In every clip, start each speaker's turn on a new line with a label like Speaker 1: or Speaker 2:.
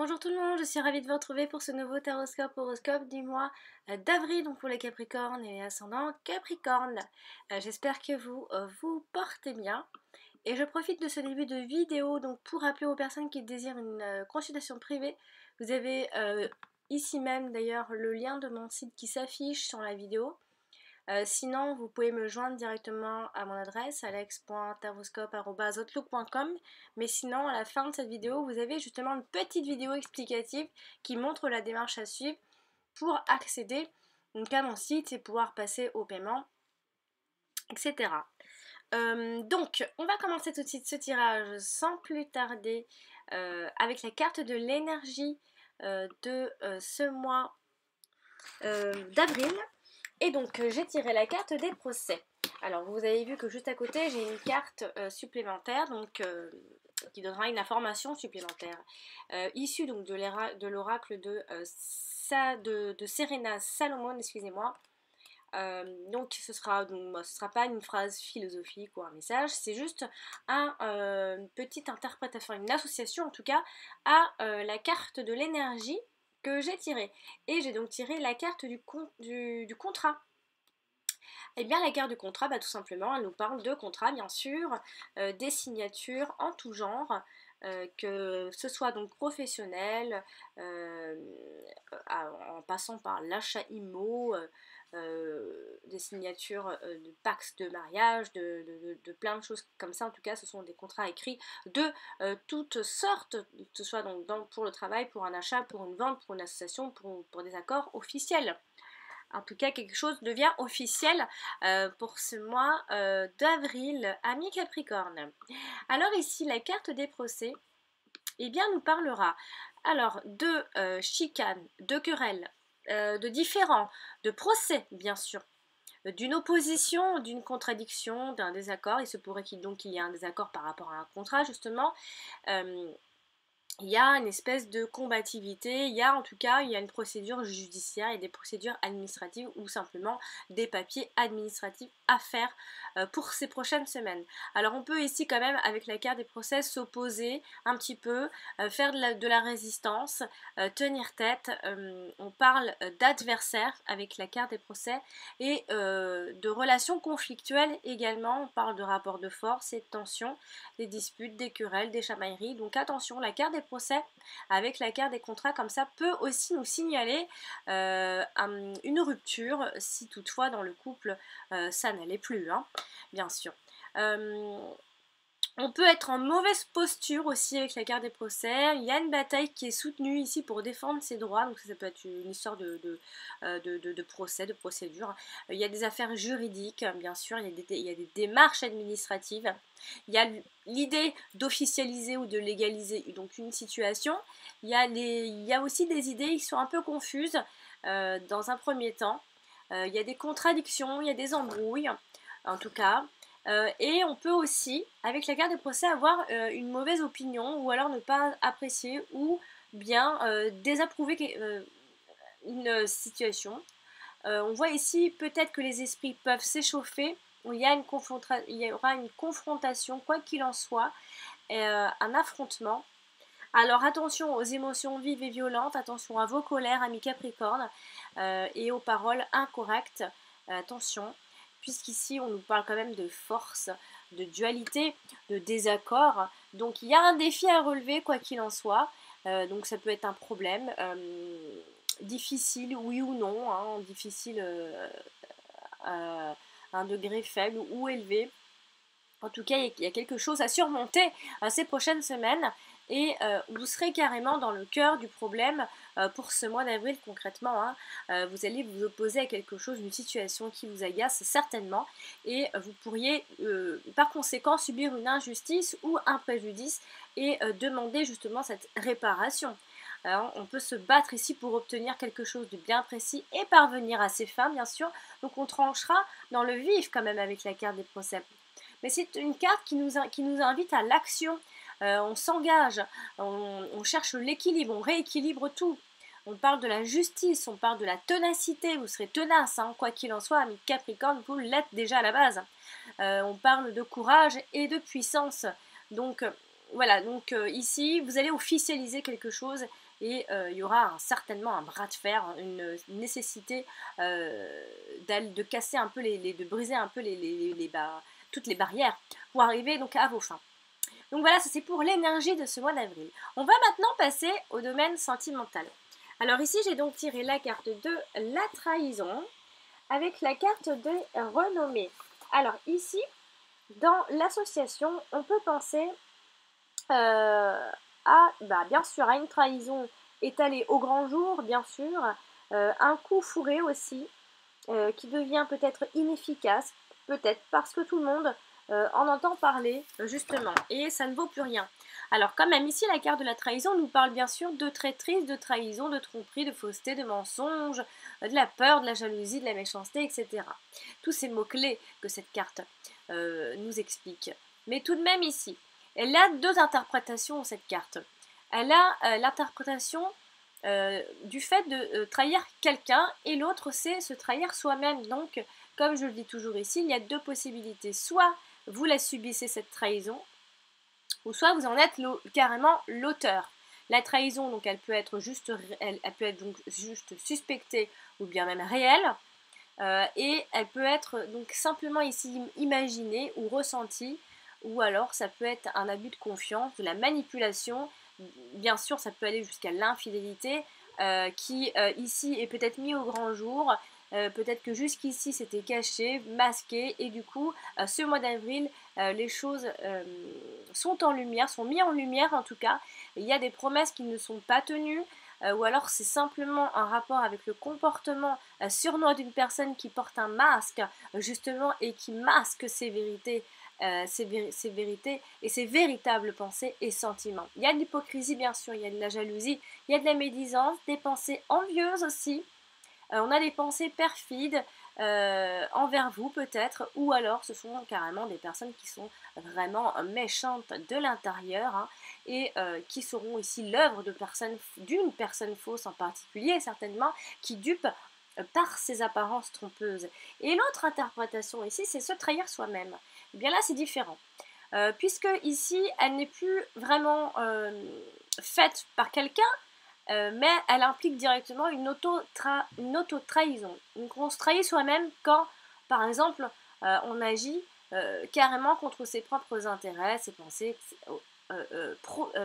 Speaker 1: Bonjour tout le monde, je suis ravie de vous retrouver pour ce nouveau horoscope du mois d'avril, donc pour les Capricornes et ascendant Capricorne. J'espère que vous vous portez bien. Et je profite de ce début de vidéo donc pour rappeler aux personnes qui désirent une consultation privée. Vous avez ici même d'ailleurs le lien de mon site qui s'affiche sur la vidéo. Sinon, vous pouvez me joindre directement à mon adresse alex.taroscope@outlook.com. Mais sinon, à la fin de cette vidéo, vous avez justement une petite vidéo explicative qui montre la démarche à suivre pour accéder donc, à mon site et pouvoir passer au paiement, etc. Donc, on va commencer tout de suite ce tirage sans plus tarder avec la carte de l'énergie de ce mois d'avril. Et donc j'ai tiré la carte des procès. Alors vous avez vu que juste à côté j'ai une carte supplémentaire donc qui donnera une information supplémentaire issue donc de l'oracle de Serena Salomon, excusez-moi. Donc ce sera pas une phrase philosophique ou un message, c'est juste une petite interprétation, une association en tout cas à la carte de l'énergie que j'ai tirée. Et j'ai donc tiré la carte du contrat. Eh bien, la carte du contrat, tout simplement, elle nous parle de contrat, bien sûr, des signatures en tout genre, que ce soit donc professionnel, en passant par l'achat IMO, des signatures de pactes de mariage, de plein de choses comme ça. En tout cas, ce sont des contrats écrits de toutes sortes, que ce soit donc pour le travail, pour un achat, pour une vente, pour une association, pour des accords officiels. En tout cas, quelque chose devient officiel pour ce mois d'avril, amis Capricorne. Alors ici, la carte des procès, eh bien, nous parlera alors de chicanes, de querelles, de différends, de procès, bien sûr, d'une opposition, d'une contradiction, d'un désaccord. Il se pourrait qu'il y ait un désaccord par rapport à un contrat, justement. Il y a une espèce de combativité, il y a une procédure judiciaire et des procédures administratives ou simplement des papiers administratifs à faire pour ces prochaines semaines. Alors on peut ici quand même avec la carte des procès s'opposer un petit peu, faire de la résistance, tenir tête. On parle d'adversaires avec la carte des procès et de relations conflictuelles également. On parle de rapports de force et de tensions, des disputes, des querelles, des chamailleries. Donc attention, la carte des procès avec la carte des contrats comme ça peut aussi nous signaler une rupture si toutefois dans le couple ça n'allait plus, hein, bien sûr. On peut être en mauvaise posture aussi avec la carte des procès. Il y a une bataille qui est soutenue ici pour défendre ses droits. Donc ça peut être une histoire de procès, de procédure. Il y a des affaires juridiques, bien sûr. Il y a des démarches administratives. Il y a l'idée d'officialiser ou de légaliser donc une situation. Il y a aussi des idées qui sont un peu confuses dans un premier temps. Il y a des contradictions, il y a des embrouilles, en tout cas. Et on peut aussi, avec la carte des procès, avoir une mauvaise opinion ou alors ne pas apprécier ou bien désapprouver une situation. On voit ici peut-être que les esprits peuvent s'échauffer, où il y aura une confrontation, quoi qu'il en soit, un affrontement. Alors attention aux émotions vives et violentes, attention à vos colères, amis Capricorne, et aux paroles incorrectes. Attention, puisqu'ici on nous parle quand même de force, de dualité, de désaccord. Donc il y a un défi à relever, quoi qu'il en soit. Donc ça peut être un problème difficile, oui ou non, hein, difficile à un degré faible ou élevé. En tout cas, il y a quelque chose à surmonter ces prochaines semaines et vous serez carrément dans le cœur du problème pour ce mois d'avril concrètement. Hein. Vous allez vous opposer à quelque chose, une situation qui vous agace certainement et vous pourriez par conséquent subir une injustice ou un préjudice et demander justement cette réparation. Alors, on peut se battre ici pour obtenir quelque chose de bien précis et parvenir à ses fins, bien sûr. Donc on tranchera dans le vif quand même avec la carte des procès. Mais c'est une carte qui nous invite à l'action. On s'engage, on cherche l'équilibre, on rééquilibre tout. On parle de la justice, on parle de la ténacité, vous serez tenace, hein, quoi qu'il en soit, ami Capricorne, vous l'êtes déjà à la base. On parle de courage et de puissance. Donc voilà, ici, vous allez officialiser quelque chose et il y aura certainement un bras de fer, une nécessité de casser un peu de briser un peu toutes les barrières pour arriver donc à vos fins. Donc voilà, ça c'est pour l'énergie de ce mois d'avril. On va maintenant passer au domaine sentimental. Alors ici j'ai donc tiré la carte de la trahison avec la carte de renommée. Alors ici, dans l'association, on peut penser bien sûr à une trahison étalée au grand jour, bien sûr, un coup fourré aussi, qui devient peut-être inefficace, peut-être parce que tout le monde en entend parler, justement, et ça ne vaut plus rien. Alors quand même, ici, la carte de la trahison nous parle bien sûr de traîtrise, de trahison, de tromperie, de fausseté, de mensonge, de la peur, de la jalousie, de la méchanceté, etc. Tous ces mots-clés que cette carte nous explique. Mais tout de même ici, elle a deux interprétations, cette carte. Elle a l'interprétation du fait de trahir quelqu'un, et l'autre c'est se trahir soi-même. Donc comme je le dis toujours ici, il y a deux possibilités: soit vous la subissez cette trahison, ou soit vous en êtes carrément l'auteur. La trahison, donc elle peut être juste, elle peut être donc juste suspectée ou bien même réelle, et elle peut être donc simplement ici imaginée ou ressentie, ou alors ça peut être un abus de confiance, de la manipulation. Bien sûr, ça peut aller jusqu'à l'infidélité, qui ici est peut-être mis au grand jour. Peut-être que jusqu'ici c'était caché, masqué, et du coup ce mois d'avril les choses sont en lumière, sont mises en lumière en tout cas. Il y a des promesses qui ne sont pas tenues, ou alors c'est simplement un rapport avec le comportement surnois d'une personne qui porte un masque justement, et qui masque ses vérités. Ses vérités et ses véritables pensées et sentiments. Il y a de l'hypocrisie bien sûr, il y a de la jalousie, il y a de la médisance, des pensées envieuses aussi. On a des pensées perfides envers vous peut-être, ou alors ce sont carrément des personnes qui sont vraiment méchantes de l'intérieur, hein, et qui seront ici l'œuvre d'une personne fausse en particulier, certainement, qui dupe par ses apparences trompeuses. Et l'autre interprétation ici, c'est se trahir soi-même. Et bien là, c'est différent. Puisque ici, elle n'est plus vraiment faite par quelqu'un, mais elle implique directement une auto-trahison. Donc on se trahit soi-même quand, par exemple, on agit carrément contre ses propres intérêts, ses pensées,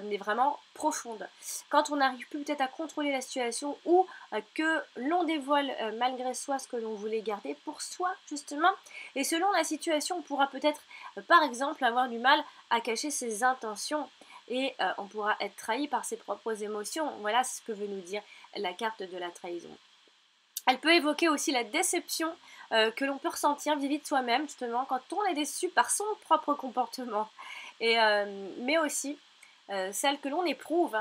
Speaker 1: mais vraiment profondes. Quand on n'arrive plus peut-être à contrôler la situation, ou que l'on dévoile malgré soi ce que l'on voulait garder pour soi, justement. Et selon la situation, on pourra peut-être, par exemple, avoir du mal à cacher ses intentions, et on pourra être trahi par ses propres émotions. Voilà ce que veut nous dire la carte de la trahison. Elle peut évoquer aussi la déception que l'on peut ressentir vis-à-vis de soi-même, justement, quand on est déçu par son propre comportement. Mais aussi celle que l'on éprouve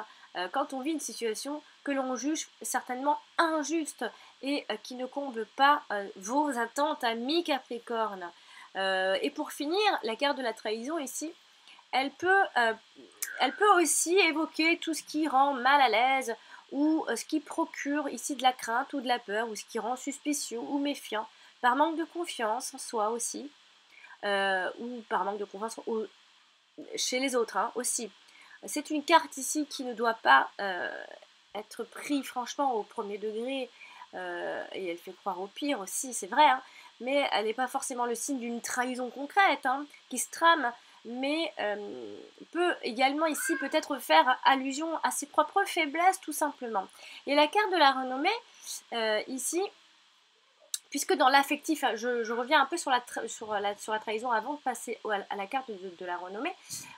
Speaker 1: quand on vit une situation que l'on juge certainement injuste, et qui ne comble pas vos attentes, amis Capricorne. Et pour finir, la carte de la trahison ici, elle peut aussi évoquer tout ce qui rend mal à l'aise, ou ce qui procure ici de la crainte ou de la peur, ou ce qui rend suspicieux ou méfiant, par manque de confiance en soi aussi, ou par manque de confiance chez les autres, hein, aussi. C'est une carte ici qui ne doit pas être prise franchement au premier degré, et elle fait croire au pire aussi, c'est vrai, hein, mais elle n'est pas forcément le signe d'une trahison concrète, hein, qui se trame, mais peut également ici peut-être faire allusion à ses propres faiblesses tout simplement. Et la carte de la renommée, ici, puisque dans l'affectif, je reviens un peu sur la trahison avant de passer à la carte de la renommée,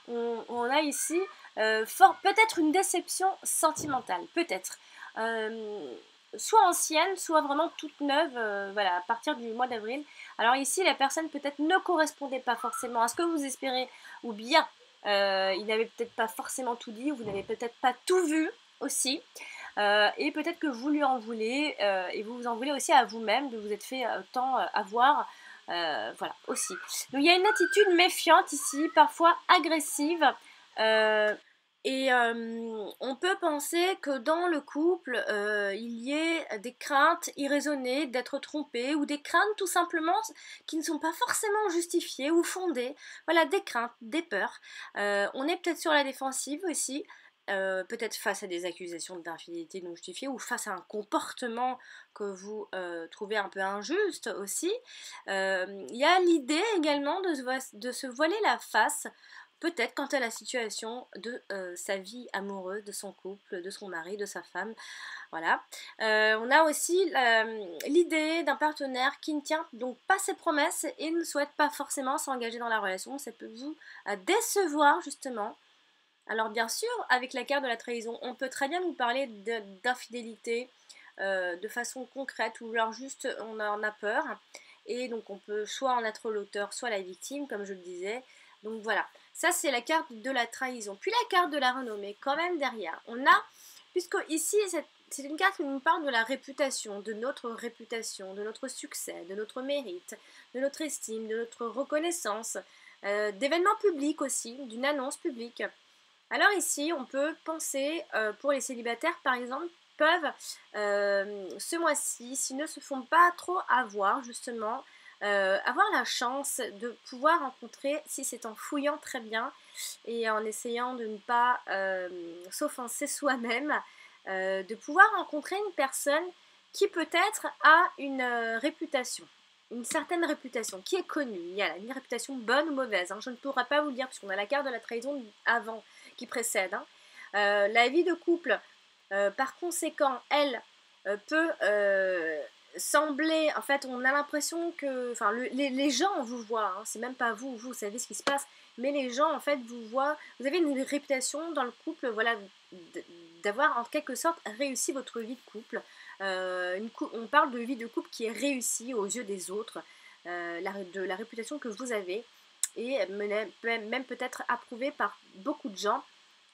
Speaker 1: on a ici peut-être une déception sentimentale, peut-être. Soit ancienne, soit vraiment toute neuve, voilà, à partir du mois d'avril. Alors ici, la personne peut-être ne correspondait pas forcément à ce que vous espérez, ou bien il n'avait peut-être pas forcément tout dit, ou vous n'avez peut-être pas tout vu aussi. Et peut-être que vous lui en voulez, et vous vous en voulez aussi à vous-même de vous être fait tant avoir. Voilà, aussi. Donc il y a une attitude méfiante ici, parfois agressive. Et on peut penser que dans le couple, il y ait des craintes irraisonnées d'être trompé, ou des craintes tout simplement qui ne sont pas forcément justifiées ou fondées. Voilà, des craintes, des peurs. On est peut-être sur la défensive aussi. peut-être face à des accusations d'infidélité non justifiées ou face à un comportement que vous trouvez un peu injuste aussi. Il y a l'idée également de se voiler la face, peut-être quant à la situation de sa vie amoureuse, de son couple, de son mari, de sa femme. Voilà. On a aussi l'idée d'un partenaire qui ne tient donc pas ses promesses et ne souhaite pas forcément s'engager dans la relation. Ça peut vous décevoir justement. Alors bien sûr, avec la carte de la trahison, on peut très bien nous parler d'infidélité de façon concrète ou alors juste on en a peur. Et donc on peut soit en être l'auteur, soit la victime, comme je le disais. Donc voilà, ça c'est la carte de la trahison. Puis la carte de la renommée, quand même derrière. On a, puisque ici c'est une carte qui nous parle de la réputation, de notre succès, de notre mérite, de notre estime, de notre reconnaissance, d'événements publics aussi, d'une annonce publique. Alors ici, on peut penser, pour les célibataires par exemple, peuvent, ce mois-ci, s'ils ne se font pas trop avoir justement, avoir la chance de pouvoir rencontrer, si c'est en fouillant très bien et en essayant de ne pas s'offenser soi-même, de pouvoir rencontrer une personne qui peut-être a une réputation. Une certaine réputation qui est connue. Il y a une réputation bonne ou mauvaise. Je ne pourrais pas vous le dire puisqu'on a la carte de la trahison avant qui précède. La vie de couple, par conséquent, elle peut sembler, en fait, on a l'impression que, enfin, les gens vous voient, c'est même pas vous, vous savez ce qui se passe, mais les gens, en fait, vous voient, vous avez une réputation dans le couple, voilà, d'avoir en quelque sorte réussi votre vie de couple. On parle de vie de couple qui est réussie aux yeux des autres, de la réputation que vous avez, et même peut-être approuvée par beaucoup de gens.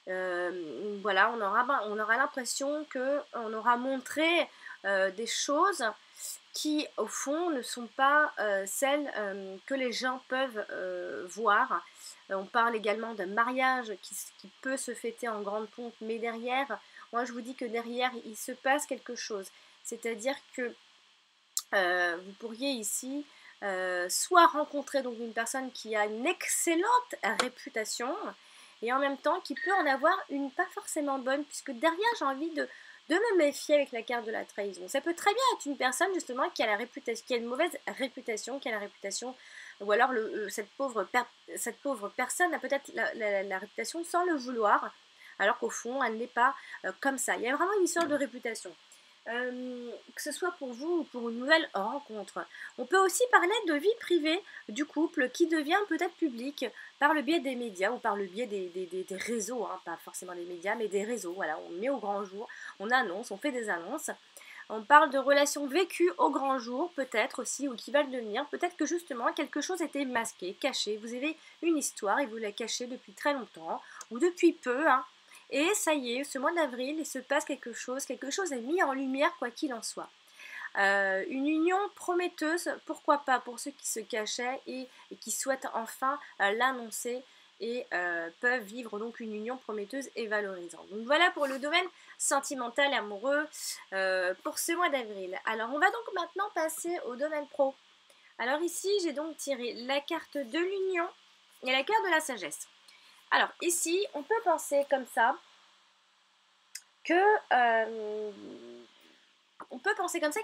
Speaker 1: Voilà, on aura l'impression qu'on aura montré des choses qui, au fond, ne sont pas celles que les gens peuvent voir. On parle également d'un mariage qui peut se fêter en grande pompe, mais derrière, moi je vous dis que derrière, il se passe quelque chose. C'est-à-dire que vous pourriez ici soit rencontrer donc une personne qui a une excellente réputation, et en même temps qui peut en avoir une pas forcément bonne, puisque derrière j'ai envie de me méfier avec la carte de la trahison. Ça peut très bien être une personne justement qui a une mauvaise réputation, qui a la réputation, ou alors cette pauvre personne a peut-être la réputation sans le vouloir, alors qu'au fond elle n'est pas comme ça. Il y a vraiment une histoire de réputation. Que ce soit pour vous ou pour une nouvelle rencontre. On peut aussi parler de vie privée du couple qui devient peut-être publique par le biais des médias ou par le biais des réseaux, pas forcément des médias, mais des réseaux. Voilà, on met au grand jour, on annonce, on fait des annonces. On parle de relations vécues au grand jour, peut-être aussi, ou qui va le devenir. Peut-être que justement, quelque chose était masqué, caché. Vous avez une histoire et vous la cachez depuis très longtemps, ou depuis peu, et ça y est, ce mois d'avril, il se passe quelque chose est mis en lumière quoi qu'il en soit. Une union prometteuse, pourquoi pas pour ceux qui se cachaient et qui souhaitent enfin l'annoncer et peuvent vivre donc une union prometteuse et valorisante. Donc voilà pour le domaine sentimental et amoureux pour ce mois d'avril. Alors on va donc maintenant passer au domaine pro. Alors ici j'ai donc tiré la carte de l'union et la carte de la sagesse. Alors ici, on peut penser comme ça que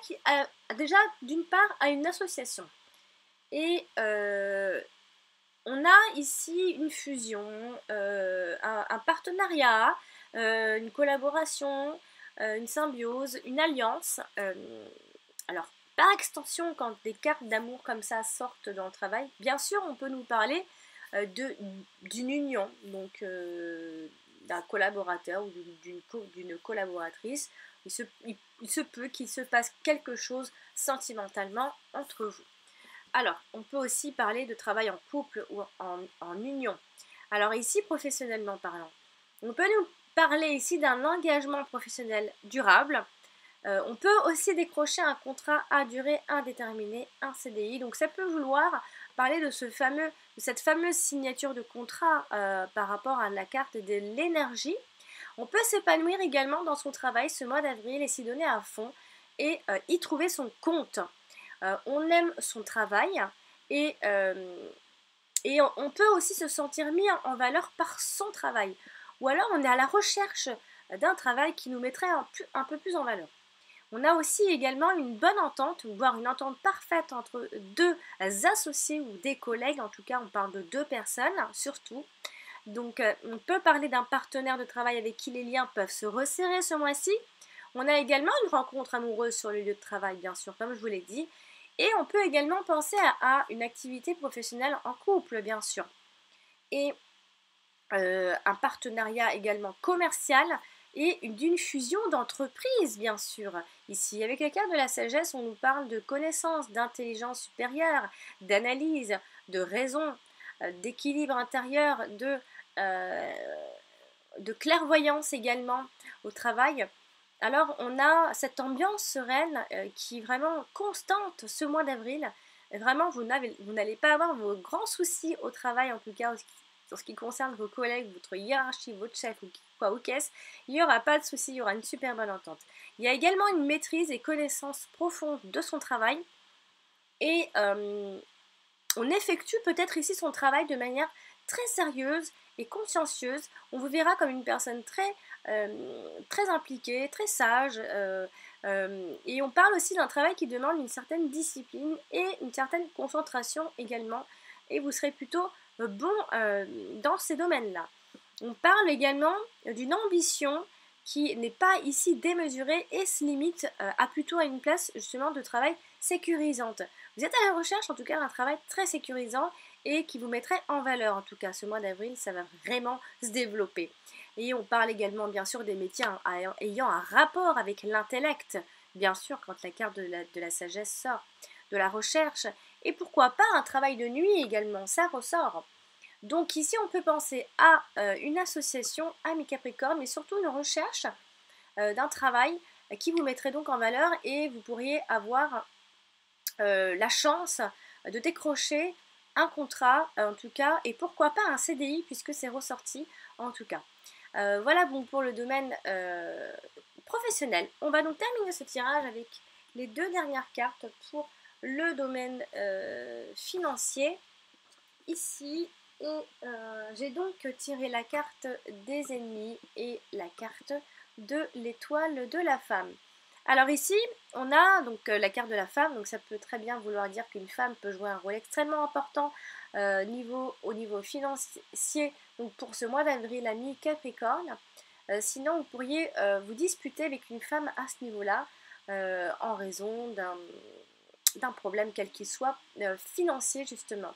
Speaker 1: qu'il y a déjà d'une part à une association et on a ici une fusion, un partenariat, une collaboration, une symbiose, une alliance. Alors par extension, quand des cartes d'amour comme ça sortent dans le travail, bien sûr on peut nous parler d'une union, donc d'un collaborateur ou d'une collaboratrice. Il se peut qu'il se passe quelque chose sentimentalement entre vous. Alors, on peut aussi parler de travail en couple ou en union. Alors ici, professionnellement parlant, on peut nous parler ici d'un engagement professionnel durable. On peut aussi décrocher un contrat à durée indéterminée, un CDI. Donc ça peut vouloir parler de cette fameuse signature de contrat par rapport à la carte de l'énergie. On peut s'épanouir également dans son travail ce mois d'avril et s'y donner à fond et y trouver son compte. On aime son travail et on peut aussi se sentir mis en valeur par son travail. ou alors on est à la recherche d'un travail qui nous mettrait un peu plus en valeur. On a aussi également une bonne entente, voire une entente parfaite entre deux associés ou des collègues, en tout cas on parle de deux personnes surtout. Donc on peut parler d'un partenaire de travail avec qui les liens peuvent se resserrer ce mois-ci. On a également une rencontre amoureuse sur le lieu de travail, bien sûr, comme je vous l'ai dit. Et on peut également penser à une activité professionnelle en couple, bien sûr. Et un partenariat également commercial et d'une fusion d'entreprises, bien sûr. Ici, avec la carte de la sagesse, on nous parle de connaissances, d'intelligence supérieure, d'analyse, de raison, d'équilibre intérieur, de clairvoyance également au travail. Alors, on a cette ambiance sereine qui est vraiment constante ce mois d'avril. Vraiment, vous n'allez pas avoir vos grands soucis au travail, en tout cas en ce qui concerne vos collègues, votre hiérarchie, votre chef ou quoi aux caisses. Il n'y aura pas de soucis, il y aura une super bonne entente. Il y a également une maîtrise et connaissance profonde de son travail. Et on effectue peut-être ici son travail de manière très sérieuse et consciencieuse. On vous verra comme une personne très impliquée, très sage. Et on parle aussi d'un travail qui demande une certaine discipline et une certaine concentration également. Et vous serez plutôt bon dans ces domaines-là. On parle également d'une ambition qui n'est pas ici démesurée et se limite à plutôt à une place justement de travail sécurisante. Vous êtes à la recherche en tout cas d'un travail très sécurisant et qui vous mettrait en valeur. En tout cas, ce mois d'avril, ça va vraiment se développer. Et on parle également bien sûr des métiers ayant un rapport avec l'intellect, bien sûr quand la carte de la sagesse sort, de la recherche, et pourquoi pas un travail de nuit également, ça ressort. Donc ici on peut penser à une association, amis Capricorne, mais surtout une recherche d'un travail qui vous mettrait donc en valeur et vous pourriez avoir la chance de décrocher un contrat en tout cas et pourquoi pas un CDI puisque c'est ressorti en tout cas. Voilà bon pour le domaine professionnel. On va donc terminer ce tirage avec les deux dernières cartes pour le domaine financier. Ici, et j'ai donc tiré la carte des ennemis et la carte de l'étoile de la femme. Alors ici, on a donc la carte de la femme, donc ça peut très bien vouloir dire qu'une femme peut jouer un rôle extrêmement important au niveau financier, donc pour ce mois d'avril, ami Capricorne. Sinon, vous pourriez vous disputer avec une femme à ce niveau-là, en raison d'un problème quel qu'il soit, financier justement.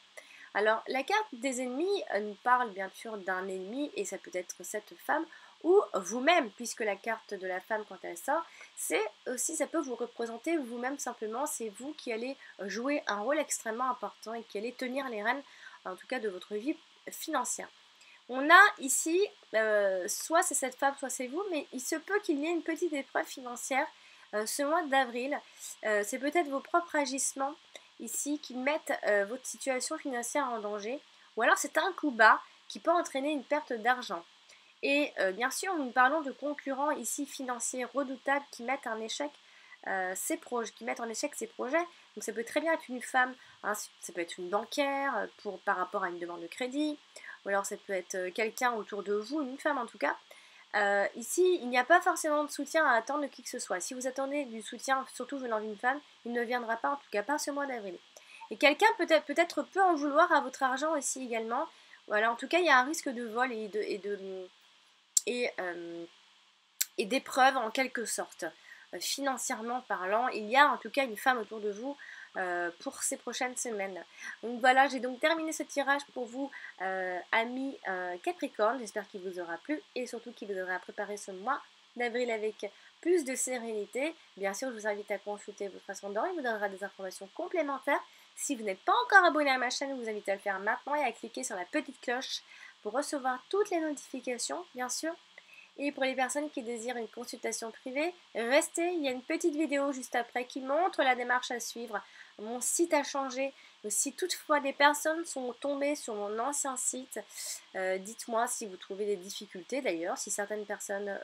Speaker 1: Alors, la carte des ennemis nous parle bien sûr d'un ennemi, et ça peut être cette femme, ou vous-même, puisque la carte de la femme, quand elle sort, c'est aussi, ça peut vous représenter vous-même simplement, c'est vous qui allez jouer un rôle extrêmement important et qui allez tenir les rênes, en tout cas, de votre vie financière. On a ici, soit c'est cette femme, soit c'est vous, mais il se peut qu'il y ait une petite épreuve financière ce mois d'avril. C'est peut-être vos propres agissements ici qui mettent votre situation financière en danger, ou alors c'est un coup bas qui peut entraîner une perte d'argent. Et bien sûr, nous parlons de concurrents ici financiers redoutables qui mettent en échec ses projets. Donc ça peut très bien être une femme, hein, ça peut être une bancaire par rapport à une demande de crédit, ou alors ça peut être quelqu'un autour de vous, une femme en tout cas. Ici, il n'y a pas forcément de soutien à attendre de qui que ce soit. Si vous attendez du soutien, surtout venant d'une femme, il ne viendra pas, en tout cas pas ce mois d'avril. Et quelqu'un peut-être peut en vouloir à votre argent aussi également. Voilà, en tout cas, il y a un risque de vol et d'épreuve en quelque sorte. Financièrement parlant, il y a en tout cas une femme autour de vous pour ces prochaines semaines. Donc voilà, j'ai donc terminé ce tirage pour vous, amis Capricorne. J'espère qu'il vous aura plu et surtout qu'il vous aura préparé ce mois d'avril avec plus de sérénité. Bien sûr, je vous invite à consulter votre ascendant, il vous donnera des informations complémentaires. Si vous n'êtes pas encore abonné à ma chaîne, je vous invite à le faire maintenant et à cliquer sur la petite cloche pour recevoir toutes les notifications, bien sûr. Et pour les personnes qui désirent une consultation privée, restez, il y a une petite vidéo juste après qui montre la démarche à suivre. Mon site a changé. Si toutefois des personnes sont tombées sur mon ancien site, dites-moi si vous trouvez des difficultés d'ailleurs. Si certaines personnes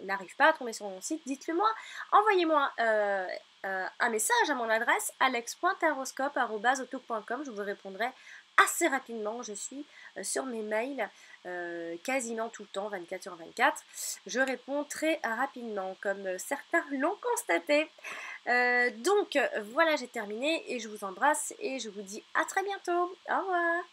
Speaker 1: n'arrivent pas à tomber sur mon site, dites-le moi. Envoyez-moi un message à mon adresse alex.taroscope@outlook.com. Je vous répondrai assez rapidement. Je suis sur mes mails quasiment tout le temps, 24 sur 24. Je réponds très rapidement, comme certains l'ont constaté. Donc voilà, j'ai terminé et je vous embrasse et je vous dis à très bientôt. Au revoir.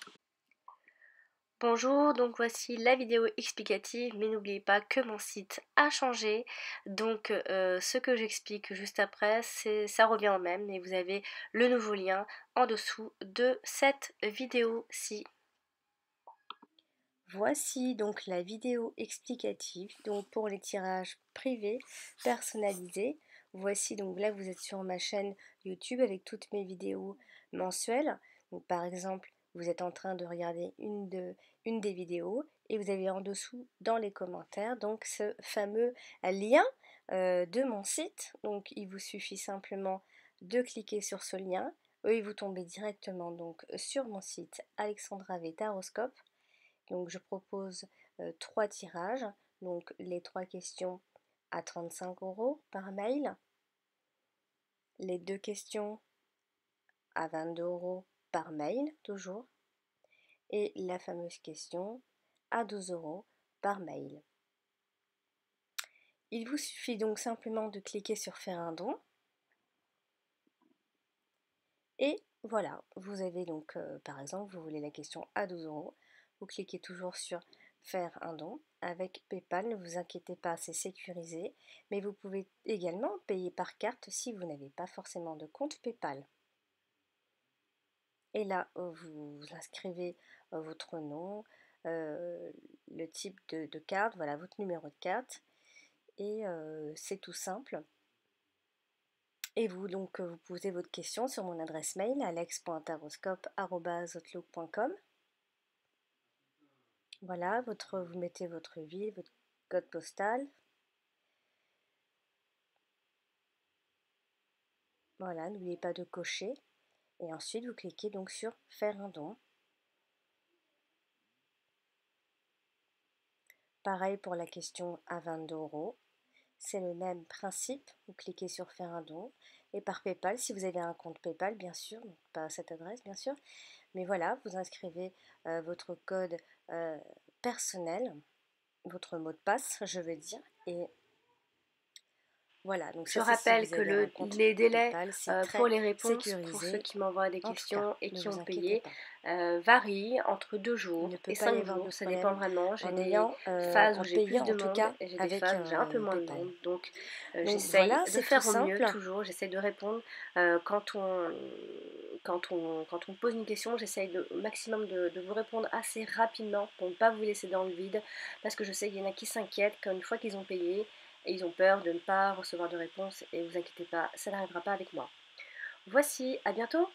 Speaker 1: Bonjour, donc voici la vidéo explicative, mais n'oubliez pas que mon site a changé, donc ce que j'explique juste après, ça revient au même, et vous avez le nouveau lien en dessous de cette vidéo-ci. Voici donc la vidéo explicative donc pour les tirages privés personnalisés. Voici donc là vous êtes sur ma chaîne YouTube avec toutes mes vidéos mensuelles. Donc par exemple vous êtes en train de regarder une des vidéos et vous avez en dessous dans les commentaires donc ce fameux lien de mon site. Donc il vous suffit simplement de cliquer sur ce lien et vous tombez directement donc sur mon site Alexandra V Taroscope. Donc je propose 3 tirages, donc les 3 questions à 35 € par mail, les 2 questions à 22 € par mail toujours, et la fameuse question à 12 € par mail. Il vous suffit donc simplement de cliquer sur faire un don, et voilà, vous avez donc par exemple, vous voulez la question à 12 €, vous cliquez toujours sur faire un don avec PayPal, ne vous inquiétez pas, c'est sécurisé, mais vous pouvez également payer par carte si vous n'avez pas forcément de compte PayPal. Et là, vous inscrivez votre nom, le type de carte, voilà votre numéro de carte, et c'est tout simple. Et vous, donc, vous posez votre question sur mon adresse mail alex.taroscope@outlook.com. Voilà, vous mettez votre ville, votre code postal. Voilà, n'oubliez pas de cocher. Et ensuite, vous cliquez donc sur faire un don. Pareil pour la question à 22 €. C'est le même principe. Vous cliquez sur faire un don. Et par PayPal, si vous avez un compte PayPal, bien sûr, donc pas à cette adresse, bien sûr. Mais voilà, vous inscrivez votre code personnel, votre mot de passe, je veux dire. Et voilà, donc
Speaker 2: Je
Speaker 1: ça c'est si
Speaker 2: rappelle
Speaker 1: vous
Speaker 2: que
Speaker 1: avez un compte
Speaker 2: les délais
Speaker 1: PayPal, c'est
Speaker 2: pour
Speaker 1: très
Speaker 2: les réponses, pour ceux
Speaker 1: sécurisé.
Speaker 2: qui m'envoient des
Speaker 1: En tout cas,
Speaker 2: questions et
Speaker 1: ne
Speaker 2: qui
Speaker 1: vous
Speaker 2: ont
Speaker 1: inquiétez
Speaker 2: payé,
Speaker 1: pas.
Speaker 2: varient entre 2
Speaker 1: Il
Speaker 2: jours
Speaker 1: ne peut
Speaker 2: et
Speaker 1: pas y
Speaker 2: 5
Speaker 1: avoir de
Speaker 2: jours. Ça dépend
Speaker 1: problème
Speaker 2: vraiment. J'ai
Speaker 1: en
Speaker 2: des
Speaker 1: ayant,
Speaker 2: phases où
Speaker 1: en
Speaker 2: j'ai plus
Speaker 1: payant
Speaker 2: de
Speaker 1: en tout
Speaker 2: monde
Speaker 1: cas
Speaker 2: et j'ai des
Speaker 1: avec
Speaker 2: phases où j'ai un peu moins de
Speaker 1: PayPal.
Speaker 2: monde. Donc
Speaker 1: Donc
Speaker 2: j'essaye
Speaker 1: voilà,
Speaker 2: de
Speaker 1: c'est tout
Speaker 2: faire au mieux
Speaker 1: simple.
Speaker 2: toujours. J'essaye de répondre quand on me pose une question. J'essaye au maximum de vous répondre assez rapidement pour ne pas vous laisser dans le vide. Parce que je sais qu'il y en a qui s'inquiètent qu'une fois qu'ils ont payé, et ils ont peur de ne pas recevoir de réponse. Et vous inquiétez pas, ça n'arrivera pas avec moi. Voici, à bientôt!